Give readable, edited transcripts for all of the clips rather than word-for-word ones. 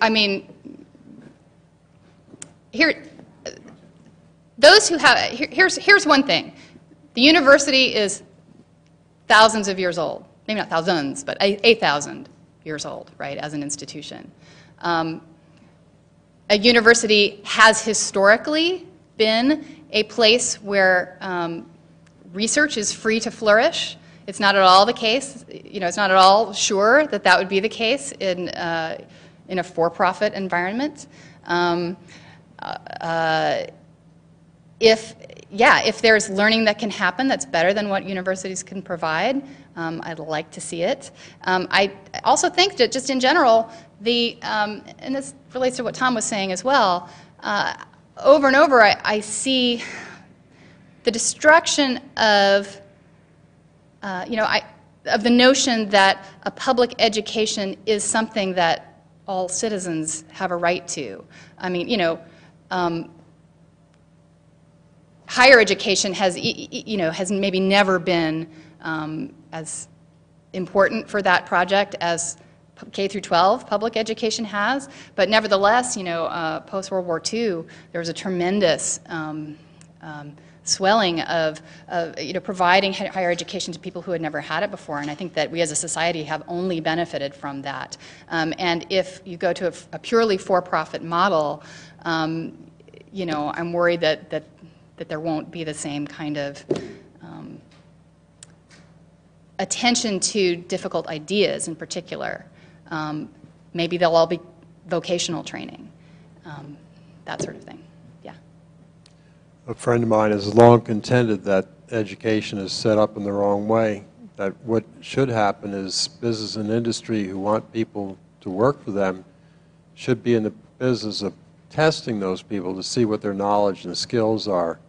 I mean, here, those who have, here's one thing. The university is thousands of years old. Maybe not thousands, but 8,000 years old, right, as an institution. A university has historically been a place where research is free to flourish. It's not at all the case, you know, it's not at all sure that that would be the case in a for-profit environment. If there's learning that can happen that's better than what universities can provide, I'd like to see it. I also think that just in general, and this relates to what Tom was saying as well, over and over I see the destruction of, of the notion that a public education is something that all citizens have a right to. I mean, higher education has, has maybe never been as important for that project as K through 12 public education has, but nevertheless, post-World War II, there was a tremendous swelling of providing higher education to people who had never had it before, and I think that we as a society have only benefited from that. And if you go to a purely for-profit model, I'm worried that there won't be the same kind of attention to difficult ideas in particular. Maybe they'll all be vocational training, that sort of thing. Yeah. A friend of mine has long contended that education is set up in the wrong way, that what should happen is business and industry who want people to work for them should be in the business of testing those people to see what their knowledge and skills are,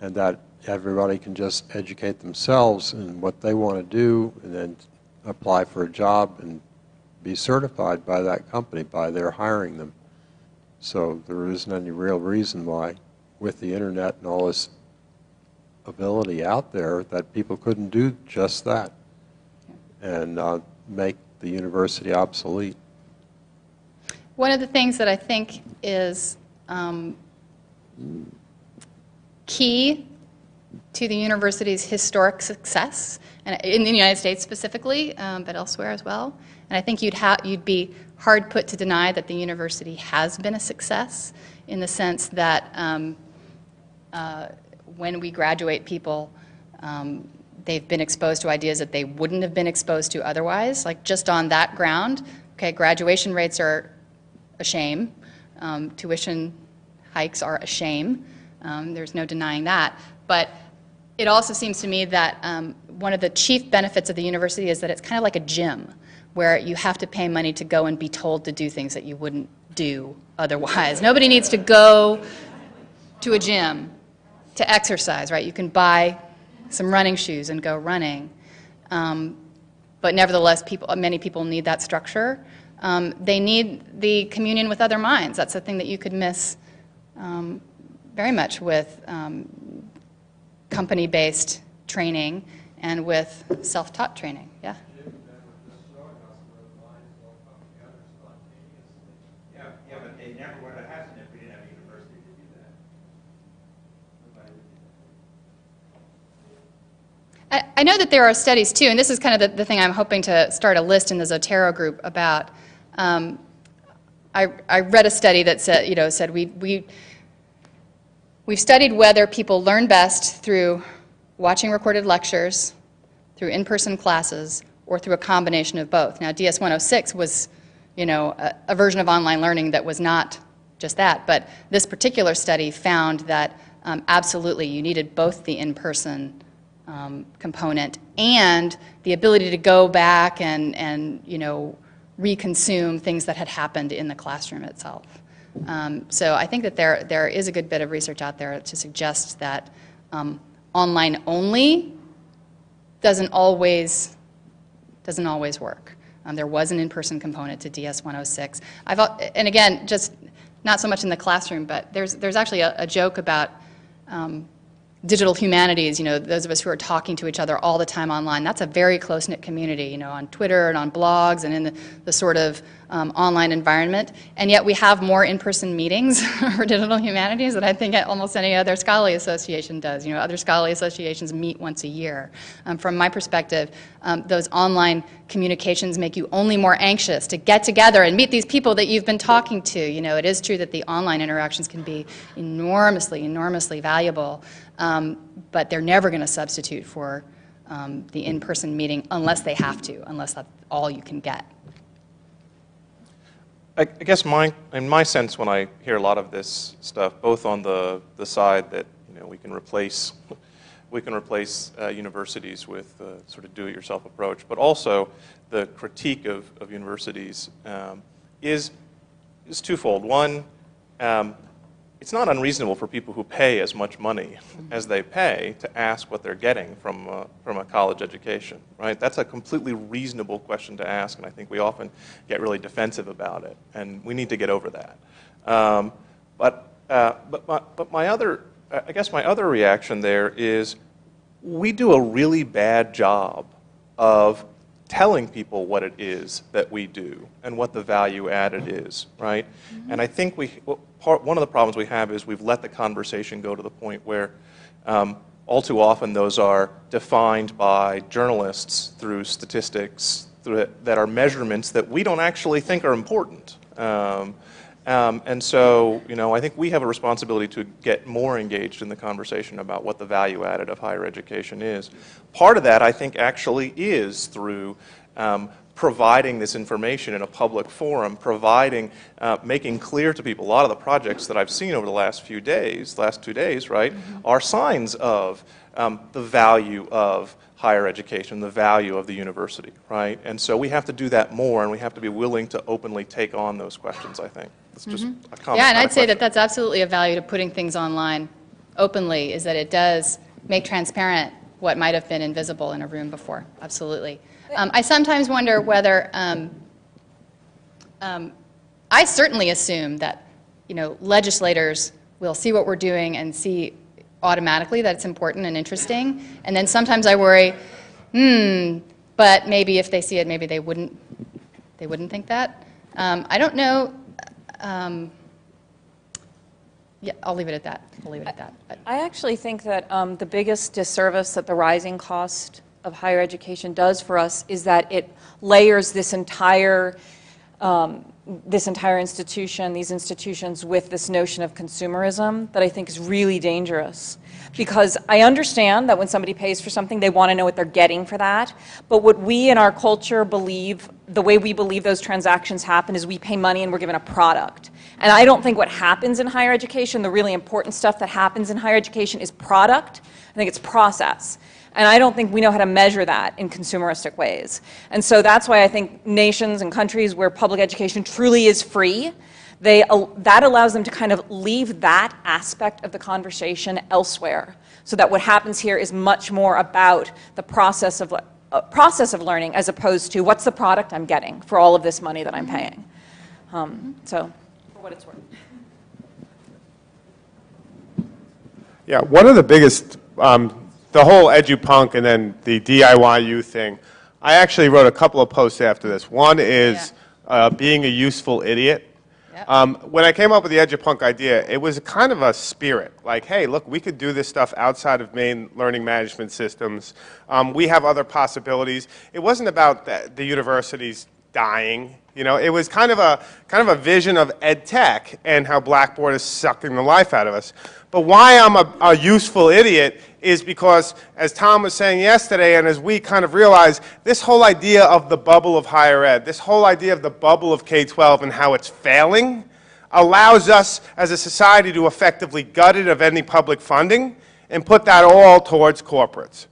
and that everybody can just educate themselves in what they want to do and then apply for a job and be certified by that company by their hiring them. So there isn't any real reason why, with the internet and all this ability out there, that people couldn't do just that and make the university obsolete. One of the things that I think is key to the university's historic success, and in the United States specifically, but elsewhere as well, and I think you'd be hard put to deny that the university has been a success in the sense that when we graduate people, they've been exposed to ideas that they wouldn't have been exposed to otherwise. Like just on that ground, okay, graduation rates are a shame. Tuition hikes are a shame. There's no denying that. But it also seems to me that one of the chief benefits of the university is that it's kind of like a gym where you have to pay money to go and be told to do things that you wouldn't do otherwise. Nobody needs to go to a gym to exercise, right? You can buy some running shoes and go running. But nevertheless, many people need that structure. They need the communion with other minds. That's the thing that you could miss very much with company-based training and with self-taught training. Yeah? Yeah, but they never would have happened if we didn't have a university to do that. I know that there are studies too, and this is kind of the thing I'm hoping to start a list in the Zotero group about. I read a study that said we've studied whether people learn best through watching recorded lectures, through in-person classes, or through a combination of both. Now, DS-106 was, a version of online learning that was not just that, but this particular study found that absolutely you needed both the in-person component and the ability to go back and reconsume things that had happened in the classroom itself. So I think that there is a good bit of research out there to suggest that online only doesn't always work. There was an in-person component to DS-106. And again, just not so much in the classroom, but there's actually a joke about digital humanities, those of us who are talking to each other all the time online, that's a very close-knit community, on Twitter and on blogs and in the sort of online environment. And yet we have more in-person meetings for digital humanities than I think almost any other scholarly association does. Other scholarly associations meet once a year. From my perspective, those online communications make you only more anxious to get together and meet these people that you've been talking to. It is true that the online interactions can be enormously, enormously valuable. But they're never going to substitute for the in-person meeting unless they have to, unless that's all you can get. I guess in my sense, when I hear a lot of this stuff, both on the side that we can replace universities with sort of do-it-yourself approach, but also the critique of universities is twofold. One, it's not unreasonable for people who pay as much money as they pay to ask what they're getting from a college education, right? That's a completely reasonable question to ask, and I think we often get really defensive about it, and we need to get over that. But my other, I guess my other reaction there is we do a really bad job of telling people what it is that we do and what the value added is, right? Mm-hmm. And I think one of the problems we have is we've let the conversation go to the point where all too often those are defined by journalists through statistics that are measurements that we don't actually think are important. And so, I think we have a responsibility to get more engaged in the conversation about what the value added of higher education is. Part of that, I think, actually is through providing this information in a public forum, making clear to people. A lot of the projects that I've seen over the last 2 days, right, mm-hmm. are signs of the value of higher education, the value of the university, right? And so we have to do that more, and we have to be willing to openly take on those questions, I think. It's just a comment. Yeah, and I'd say that that's absolutely a value to putting things online openly, is that it does make transparent what might have been invisible in a room before. Absolutely. I sometimes wonder whether, I certainly assume that, legislators will see what we're doing and see automatically that it's important and interesting, and then sometimes I worry, but maybe if they see it, maybe they wouldn't think that. I don't know. Yeah, I'll leave it at that. I actually think that the biggest disservice that the rising cost of higher education does for us is that it layers this entire these institutions with this notion of consumerism that I think is really dangerous. Because I understand that when somebody pays for something, they want to know what they're getting for that. But what we in our culture believe, the way we believe those transactions happen, is we pay money and we're given a product. And I don't think what happens in higher education, the really important stuff that happens in higher education, is product. I think it's process. And I don't think we know how to measure that in consumeristic ways. And so that's why I think nations and countries where public education truly is free, that allows them to kind of leave that aspect of the conversation elsewhere, so that what happens here is much more about the process of learning, as opposed to what's the product I'm getting for all of this money that I'm paying. So, for what it's worth. Yeah, one of the biggest, the whole EduPunk and then the DIYU thing, I actually wrote a couple of posts after this. One is being a useful idiot. When I came up with the EduPunk idea, it was kind of a spirit. Like, hey, look, we could do this stuff outside of main learning management systems. We have other possibilities. It wasn't about the universities dying. It was kind of a vision of ed tech and how Blackboard is sucking the life out of us. But why I'm a useful idiot is because, as Tom was saying yesterday, and as we kind of realize, this whole idea of the bubble of higher ed, this whole idea of the bubble of K-12 and how it's failing, allows us as a society to effectively gut it of any public funding and put that all towards corporates.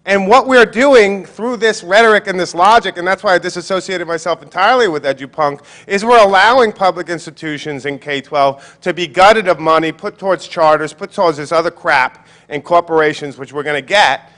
And what we're doing through this rhetoric and this logic, and that's why I disassociated myself entirely with EduPunk, is we're allowing public institutions in K-12 to be gutted of money, put towards charters, put towards this other crap and corporations, which we're going to get,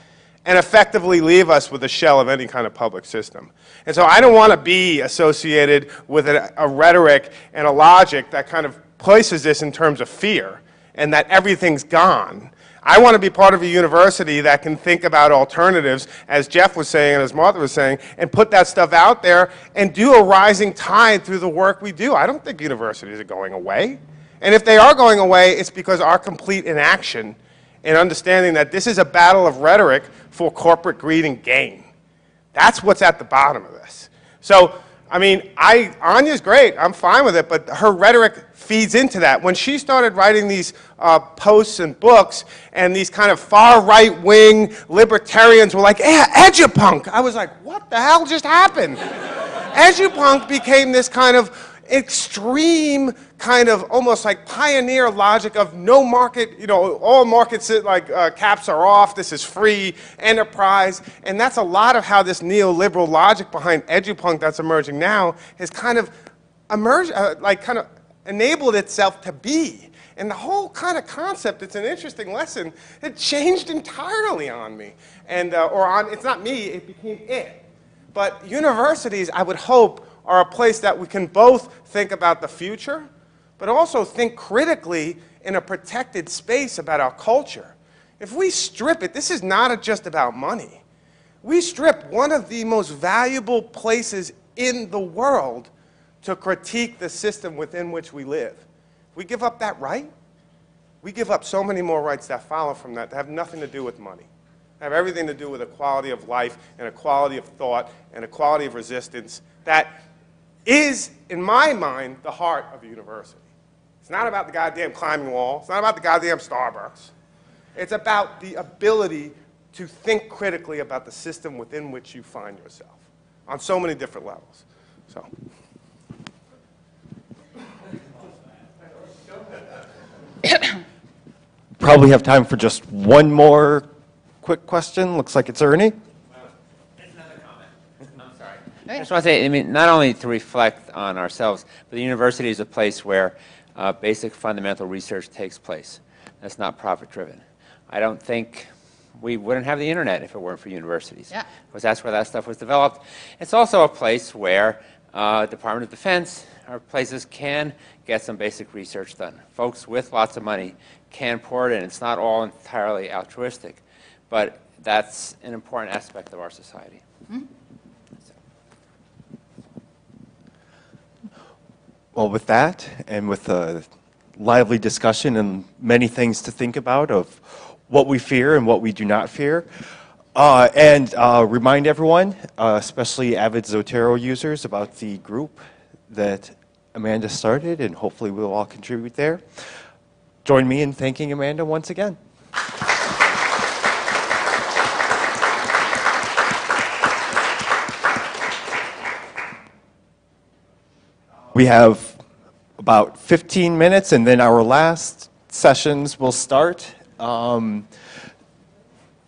and effectively leave us with a shell of any kind of public system. And so I don't want to be associated with a rhetoric and a logic that kind of places this in terms of fear and that everything's gone. I want to be part of a university that can think about alternatives, as Jeff was saying and as Martha was saying, and put that stuff out there and do a rising tide through the work we do. I don't think universities are going away. And if they are going away, it's because our complete inaction in understanding that this is a battle of rhetoric for corporate greed and gain. That's what's at the bottom of this. So, I mean, Anya's great, I'm fine with it, but her rhetoric feeds into that. When she started writing these posts and books, and these kind of far right-wing libertarians were like, yeah, edupunk. I was like, what the hell just happened? Edupunk became this kind of extreme, kind of almost like pioneer logic of no market, you know, all markets caps are off, this is free, enterprise, and that's a lot of how this neoliberal logic behind edupunk that's emerging now has kind of emerged, kind of enabled itself to be. And the whole kind of concept, it's an interesting lesson, it changed entirely on me. And, it's not me, it became it. But universities, I would hope, are a place that we can both think about the future, but also think critically in a protected space about our culture. If we strip it, this is not just about money. We strip one of the most valuable places in the world to critique the system within which we live. If we give up that right, we give up so many more rights that follow from that have nothing to do with money. Have everything to do with a quality of life and a quality of thought and a quality of resistance that is, in my mind, the heart of a university. It's not about the goddamn climbing wall. It's not about the goddamn Starbucks. It's about the ability to think critically about the system within which you find yourself on so many different levels. So. Probably have time for just one more quick question. Looks like it's Ernie. I just want to say, I mean, not only to reflect on ourselves, but the university is a place where basic fundamental research takes place. That's not profit-driven. I don't think we wouldn't have the internet if it weren't for universities. Yeah. Because that's where that stuff was developed. It's also a place where Department of Defense or places can get some basic research done. Folks with lots of money can pour it in. It's not all entirely altruistic, but that's an important aspect of our society. Mm-hmm. Well, with that, and with a lively discussion and many things to think about of what we fear and what we do not fear, and remind everyone, especially avid Zotero users, about the group that Amanda started, and hopefully we'll all contribute there. Join me in thanking Amanda once again. We have about 15 minutes, and then our last sessions will start.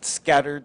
Scattered